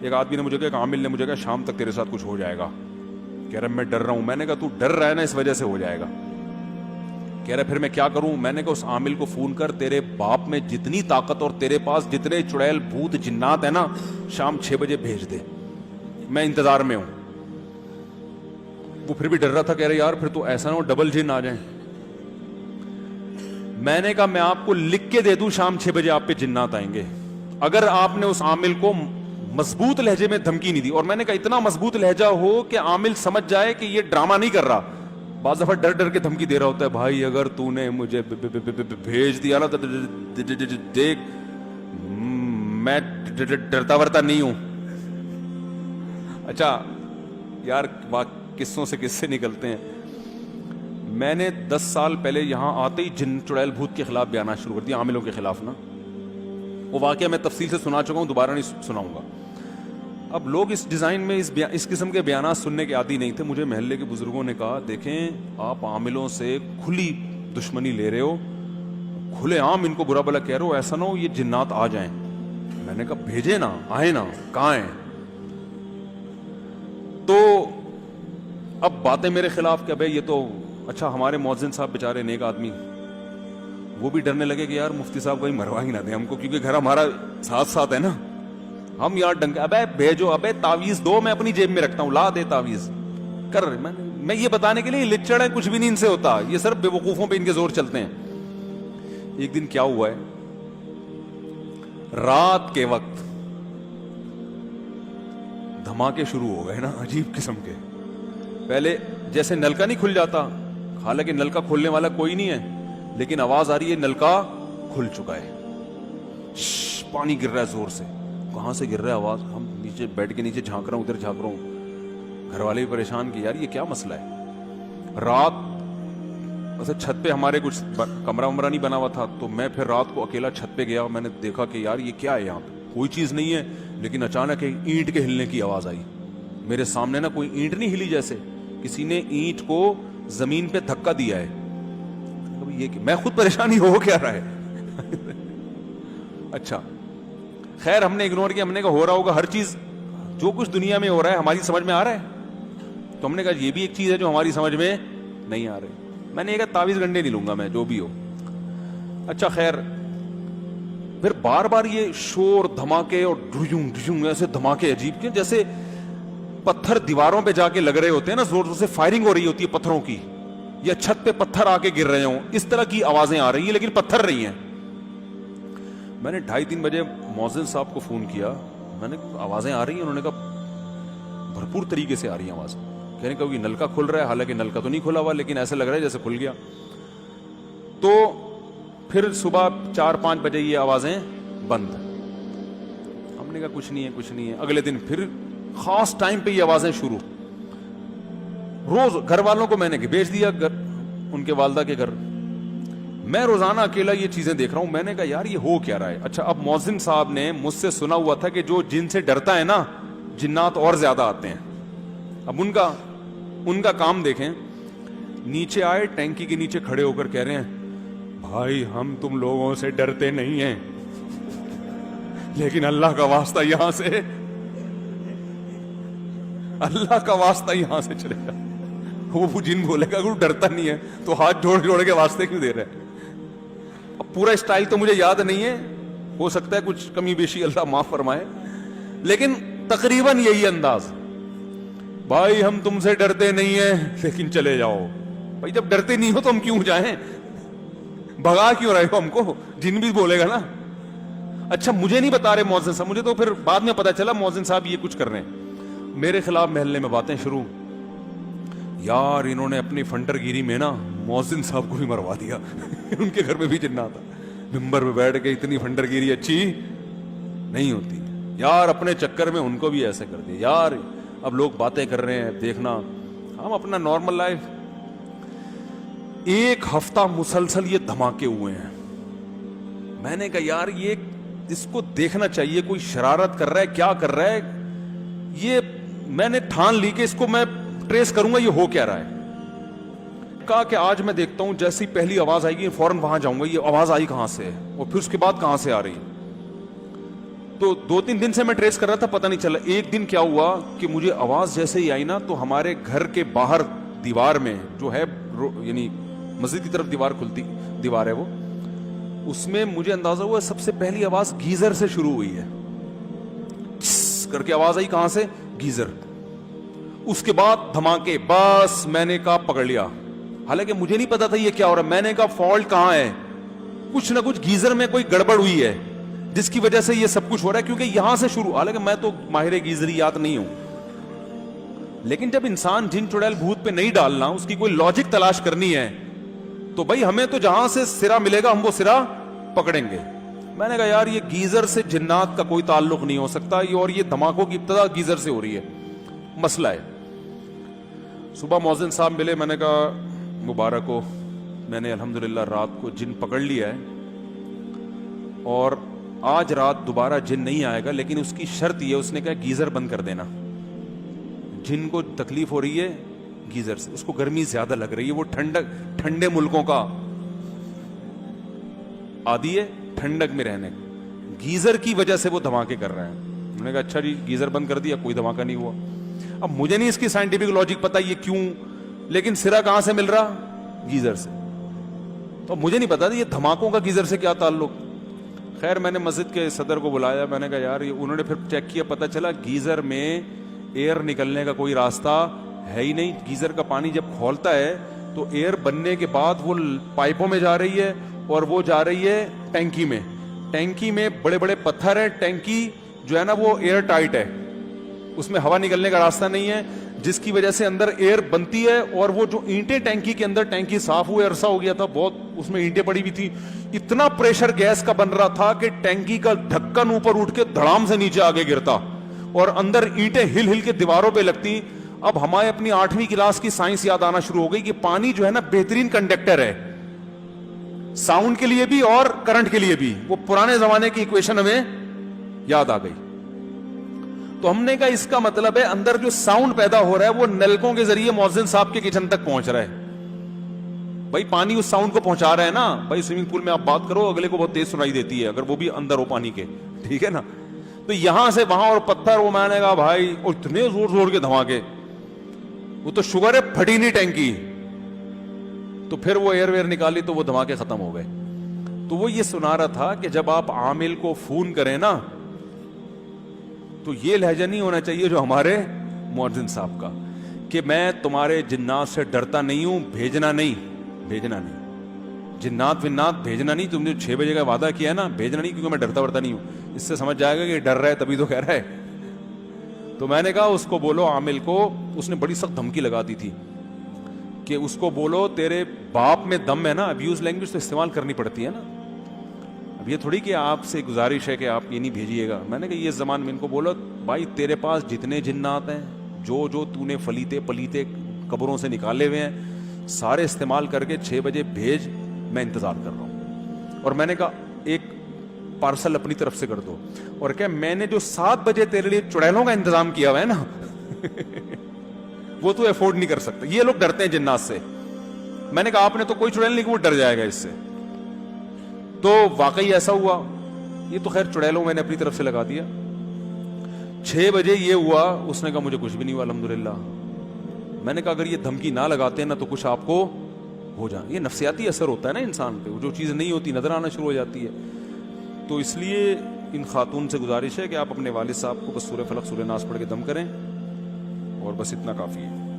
ایک آدمی نے مجھے کہا، ایک عامل نے مجھے کہا شام تک تیرے ساتھ کچھ ہو جائے گا. کہہ رہا میں ڈر رہا ہوں. میں نے کہا تو ڈر رہا ہے نا اس وجہ سے ہو جائے گا. کہہ رہا پھر میں کیا کروں؟ میں نے کہا اس عامل کو فون کر، تیرے باپ میں جتنی طاقت اور تیرے پاس جتنے چڑیل بھوت جنات ہیں نا، شام 6 بجے بھیج دے، میں انتظار میں ہوں. وہ پھر بھی ڈر رہا تھا. کہہ رہے یار پھر تو ایسا نہ ہو ڈبل جن آ جائیں. میں نے کہا میں آپ کو لکھ کے دے دوں شام 6 بجے آپ پہ جنات آئیں گے، اگر آپ نے اس عامل کو مضبوط لہجے میں دھمکی نہیں دی. اور میں نے کہا اتنا مضبوط لہجہ ہو کہ عامل سمجھ جائے کہ یہ ڈرامہ نہیں کر رہا. بعض دفعہ ڈر ڈر کے دھمکی دے رہا ہوتا ہے، بھائی اگر تو نے مجھے بھیج دیا نا تو دیکھ میں ڈرتا ورتا نہیں ہوں. اچھا یار قصوں سے قصے نکلتے ہیں. میں نے 10 سال پہلے یہاں آتے ہی جن چڑیل بھوت کے خلاف بیانات شروع کر دیا، عاملوں کے خلاف نا. وہ واقعہ میں تفصیل سے سنا چکا ہوں، دوبارہ نہیں سناؤں گا. اب لوگ اس ڈیزائن میں اس قسم کے بیانات سننے کے عادی نہیں تھے. مجھے محلے کے بزرگوں نے کہا دیکھیں آپ عاملوں سے کھلی دشمنی لے رہے ہو، کھلے عام ان کو برا بلا کہہ رہے ہو، ایسا نہ ہو یہ جنات آ جائیں. میں نے کہا بھیجے نا، آئے نا، کہاں ہیں؟ تو اب باتیں میرے خلاف کہ بھائی یہ تو اچھا ہمارے مؤذن صاحب بیچارے نیک آدمی، وہ بھی ڈرنے لگے کہ یار مفتی صاحب کہیں مروا ہی نہ دیں ہم کو، کیونکہ گھر ہمارا ساتھ ساتھ ہے نا. ہم یار ڈنگے ابے بھیجو، ابے تعویذ دو، میں اپنی جیب میں رکھتا ہوں، لا دے تعویذ کر. میں یہ بتانے کے لیے لچڑ ہے، کچھ بھی نہیں ان سے ہوتا، یہ صرف بے وقوفوں پہ ان کے زور چلتے ہیں. ایک دن کیا ہوا ہے، رات کے وقت دھماکے شروع ہو گئے نا عجیب قسم کے. پہلے جیسے نلکا نہیں کھل جاتا، حالانکہ نلکا کھولنے والا کوئی نہیں ہے، لیکن آواز آ رہی ہے نلکا کھل چکا ہے، پانی گر رہا ہے زور سے. کہاں سے گر رہا ہے آواز؟ ہم نیچے بیڈ کے نیچے جھانک رہا ہوں، ادھر جھانک رہا ہوں. گھر والے بھی پریشان کہ یار یہ کیا مسئلہ ہے. رات ویسے چھت پہ ہمارے کچھ کمرہ ومرہ نہیں بنا ہوا تھا، تو میں پھر رات کو اکیلا چھت پہ گیا. میں نے دیکھا کہ یار یہ کیا ہے، یہاں پہ کوئی چیز نہیں ہے، لیکن اچانک ایک اینٹ کے ہلنے کی آواز آئی. میرے سامنے نا کوئی اینٹ نہیں ہلی، جیسے کسی نے اینٹ کو زمین پہ دھکا دیا ہے. یہ کہ میں خود پریشانی ہو کیا رہا ہے. اچھا خیر ہم نے اگنور کیا. ہم نے کہا ہو رہا ہوگا، ہر چیز جو کچھ دنیا میں ہو رہا ہے ہماری سمجھ میں آ رہا ہے. تو ہم نے کہا یہ بھی ایک چیز ہے جو ہماری سمجھ میں نہیں آ رہی. میں نے یہ کہا تعویذ گنڈے نہیں لوں گا میں، جو بھی ہو. اچھا خیر پھر بار بار یہ شور دھماکے اور ڈھجوں ڈھجوں ایسے دھماکے عجیب کے، جیسے پتھر دیواروں پہ جا کے لگ رہے ہوتے ہیں نا، زور زور سے فائرنگ ہو رہی ہوتی ہے پتھروں کی، یا چھت پہ پتھر آ کے گر رہے ہوں، اس طرح کی آوازیں آ رہی ہیں لیکن پتھر رہی ہیں. میں نے 2:30-3 بجے مؤذن صاحب کو فون کیا. میں نے آوازیں آ رہی ہیں؟ انہوں نے کہا بھرپور طریقے سے آ رہی ہیں آوازیں. کہنے کہ نلکا کھل رہا ہے، حالانکہ نلکا تو نہیں کھلا ہوا، لیکن ایسے لگ رہا ہے جیسے کھل گیا. تو پھر صبح 4-5 بجے یہ آوازیں بند. ہم نے کہا کچھ نہیں ہے کچھ نہیں ہے. اگلے دن پھر خاص ٹائم پہ یہ آوازیں شروع. روز گھر والوں کو میں نے بھیج دیا ان کے والدہ کے گھر. میں روزانہ اکیلا یہ چیزیں دیکھ رہا ہوں. میں نے کہا یار یہ ہو کیا رہا ہے. اچھا اب مؤذن صاحب نے مجھ سے سنا ہوا تھا کہ جو جن سے ڈرتا ہے نا جنات اور زیادہ آتے ہیں. اب ان کا کام دیکھیں. نیچے آئے ٹینکی کے نیچے کھڑے ہو کر کہہ رہے ہیں بھائی ہم تم لوگوں سے ڈرتے نہیں ہیں، لیکن اللہ کا واسطہ یہاں سے، اللہ کا واسطہ یہاں سے چلے گا. وہ جن بولے گا کہ ڈرتا نہیں ہے تو ہاتھ جوڑ جوڑ کے واسطے کیوں دے رہے ہیں. اب پورا اسٹائل تو مجھے یاد نہیں ہے، ہو سکتا ہے کچھ کمی بیشی اللہ معاف فرمائے، لیکن تقریباً یہی انداز. بھائی ہم تم سے ڈرتے نہیں ہیں لیکن چلے جاؤ. بھائی جب ڈرتے نہیں ہو تو ہم کیوں جائیں، بھگا کیوں رہے ہو ہم کو؟ جن بھی بولے گا نا. اچھا مجھے نہیں بتا رہے مؤذن صاحب، مجھے تو پھر بعد میں پتا چلا مؤذن صاحب یہ کچھ کر رہے ہیں. میرے خلاف محلے میں باتیں شروع. یار انہوں نے اپنی فنٹر گیری میں نا مؤذن صاحب کو بھی مروا دیا. ان کے گھر میں بھی جنات تھا. ممبر پہ بیٹھ کے اتنی فنٹر گیری اچھی نہیں ہوتی یار، اپنے چکر میں ان کو بھی ایسے کر دیا. یار اب لوگ باتیں کر رہے ہیں، دیکھنا ہم اپنا نارمل لائف. 1 ہفتہ مسلسل یہ دھماکے ہوئے ہیں. میں نے کہا یار یہ اس کو دیکھنا چاہیے، کوئی شرارت کر رہا ہے، کیا کر رہا ہے. یہ میں نے ٹھان لی کہ اس کو میں ٹریس کروں گا یہ ہو کیا رہا ہے. کہا کہ آج میں دیکھتا ہوں جیسی پہلی آواز آئے گی فوراً وہاں جاؤں گا، یہ آواز آئی کہاں سے اور پھر اس کے بعد کہاں سے آ رہی. تو 2-3 دن سے میں ٹریس کر رہا تھا, پتہ نہیں چلا. ایک دن کیا ہوا کہ مجھے آواز جیسے ہی آئی نا, تو ہمارے گھر کے باہر دیوار میں جو ہے, یعنی مسجد کی طرف دیوار ہے وہ, اس میں مجھے اندازہ ہوا سب سے پہلی آواز گیزر سے شروع ہوئی ہے. کر کے آواز آئی, کہاں سے؟ گیزر. اس کے بعد دھماکے. بس میں نے کہا پکڑ لیا, حالانکہ مجھے نہیں پتا تھا یہ کیا ہو رہا ہے. میں نے کہا فالٹ کہاں ہے, کچھ نہ کچھ گیزر میں کوئی گڑبڑ ہوئی ہے جس کی وجہ سے یہ سب کچھ ہو رہا ہے, کیونکہ یہاں سے شروع. حالانکہ میں تو ماہر گیزریات نہیں ہوں, لیکن جب انسان جن چڑیل بھوت پہ نہیں ڈالنا, اس کی کوئی لاجک تلاش کرنی ہے, تو بھائی ہمیں تو جہاں سے سرا ملے گا ہم وہ سرا پکڑیں گے. میں نے کہا یار یہ گیزر سے جنات کا کوئی تعلق نہیں ہو سکتا, اور یہ دھماکوں کی ابتدا گیزر سے ہو رہی ہے, مسئلہ ہے. صبح مؤذن صاحب ملے, میں نے کہا مبارک ہو, میں نے الحمدللہ رات کو جن پکڑ لیا ہے, اور آج رات دوبارہ جن نہیں آئے گا, لیکن اس کی شرط یہ, اس نے کہا گیزر بند کر دینا. جن کو تکلیف ہو رہی ہے گیزر سے, اس کو گرمی زیادہ لگ رہی ہے, وہ ٹھنڈے ملکوں کا عادی ہے ٹھنڈک میں رہنے, گیزر کی وجہ سے وہ دھماکے کر رہے ہیں. میں نے کہا اچھا جی گیزر بند کر دیا, کوئی دھماکہ نہیں ہوا. اب مجھے نہیں اس کی سائنٹیفک لاجک پتا یہ کیوں, لیکن سرا کہاں سے مل رہا؟ گیزر سے. تو مجھے نہیں پتا یہ دھماکوں کا گیزر سے کیا تعلق. خیر میں نے مسجد کے صدر کو بلایا, میں نے کہا یار, انہوں نے پھر چیک کیا, پتا چلا گیزر میں ایئر نکلنے کا کوئی راستہ ہے ہی نہیں. گیزر کا پانی جب کھولتا ہے تو ایئر بننے کے بعد وہ پائپوں میں جا رہی ہے, اور وہ جا رہی ہے ٹینکی میں. ٹینکی میں بڑے بڑے پتھر ہیں, ٹینکی جو ہے نا وہ ایئر ٹائٹ ہے, اس میں ہوا نکلنے کا راستہ نہیں ہے, جس کی وجہ سے اندر ایئر بنتی ہے. اور وہ جو اینٹیں ٹینکی کے اندر, ٹینکی صاف ہوئے عرصہ ہو گیا تھا بہت, اس میں اینٹیں پڑی ہوئی تھی, اتنا پریشر گیس کا بن رہا تھا کہ ٹینکی کا ڈھکن اوپر اٹھ کے دھڑام سے نیچے آگے گرتا, اور اندر اینٹیں ہل ہل کے دیواروں پہ لگتی. اب ہمارے اپنی 8ویں کلاس کی سائنس یاد آنا شروع ہو گئی کہ پانی جو ہے نا بہترین کنڈکٹر ہے, ساؤنڈ کے لیے بھی اور کرنٹ کے لیے بھی. وہ پرانے زمانے کی ایکویشن ہمیں یاد آ گئی. تو ہم نے کہا اس کا مطلب ہے اندر جو ساؤنڈ پیدا ہو رہا ہے وہ نلکوں کے ذریعے مؤذن صاحب کے کچن تک پہنچ رہا ہے. بھائی پانی اس ساؤنڈ کو پہنچا رہا ہے نا. بھائی سوئمنگ پول میں آپ بات کرو, اگلے کو بہت تیز سنائی دیتی ہے اگر وہ بھی اندر ہو پانی کے, ٹھیک ہے نا. تو یہاں سے وہاں, اور پتھر, وہ میں نے کہا بھائی, اور اتنے زور زور کے دھماکے, وہ تو شوگر ہے پھٹی نہیں ٹینکی. تو پھر وہ ایئر ویئر نکالی تو وہ دھماکے ختم ہو گئے. تو وہ یہ سنا رہا تھا کہ جب آپ عامل کو فون کریں نا, تو یہ لہجہ نہیں ہونا چاہیے جو ہمارے مؤذن صاحب کا, کہ میں تمہارے جنات سے ڈرتا نہیں ہوں, بھیجنا نہیں جنات ونات بھیجنا نہیں. تم نے 6 بجے کا وعدہ کیا ہے نا, بھیجنا نہیں, کیونکہ میں ڈرتا ورتا نہیں ہوں. اس سے سمجھ جائے گا کہ ڈر رہا ہے تبھی تو کہہ رہا ہے. تو میں نے کہا اس کو بولو عامل کو, اس نے بڑی سخت دھمکی لگا دی تھی کہ اس کو بولو تیرے باپ میں دم ہے نا. ابیوز لینگویج تو استعمال کرنی پڑتی ہے نا. اب یہ تھوڑی کہ آپ سے گزارش ہے کہ آپ یہ نہیں بھیجیے گا. میں نے کہا یہ زبان میں ان کو بولو, بھائی تیرے پاس جتنے جنات ہیں, جو تُو نے فلیتے پلیتے قبروں سے نکالے ہوئے ہیں, سارے استعمال کر کے 6 بجے بھیج, میں انتظار کر رہا ہوں. اور میں نے کہا ایک پارسل اپنی طرف سے کر دو, اور کہ میں نے جو 7 بجے تیرے لیے چڑیلوں کا انتظام کیا ہوا ہے نا وہ تو افورڈ نہیں کر سکتا. یہ لوگ ڈرتے ہیں جنات سے. میں نے کہا آپ نے تو کوئی چڑیل نہیں کہ وہ ڈر جائے گا اس سے. تو واقعی ایسا ہوا. یہ تو خیر چڑیلوں میں نے اپنی طرف سے لگا دیا. 6 بجے یہ ہوا, اس نے کہا مجھے کچھ بھی نہیں ہوا الحمدللہ. میں نے کہا اگر یہ دھمکی نہ لگاتے نا تو کچھ آپ کو ہو جائے. یہ نفسیاتی اثر ہوتا ہے نا انسان پہ, جو چیز نہیں ہوتی نظر آنا شروع ہو جاتی ہے. تو اس لیے ان خاتون سے گزارش ہے کہ آپ اپنے والد صاحب کو بس سورہ فلق سورہ ناس پڑھ کے دم کریں, اور بس اتنا کافی ہے.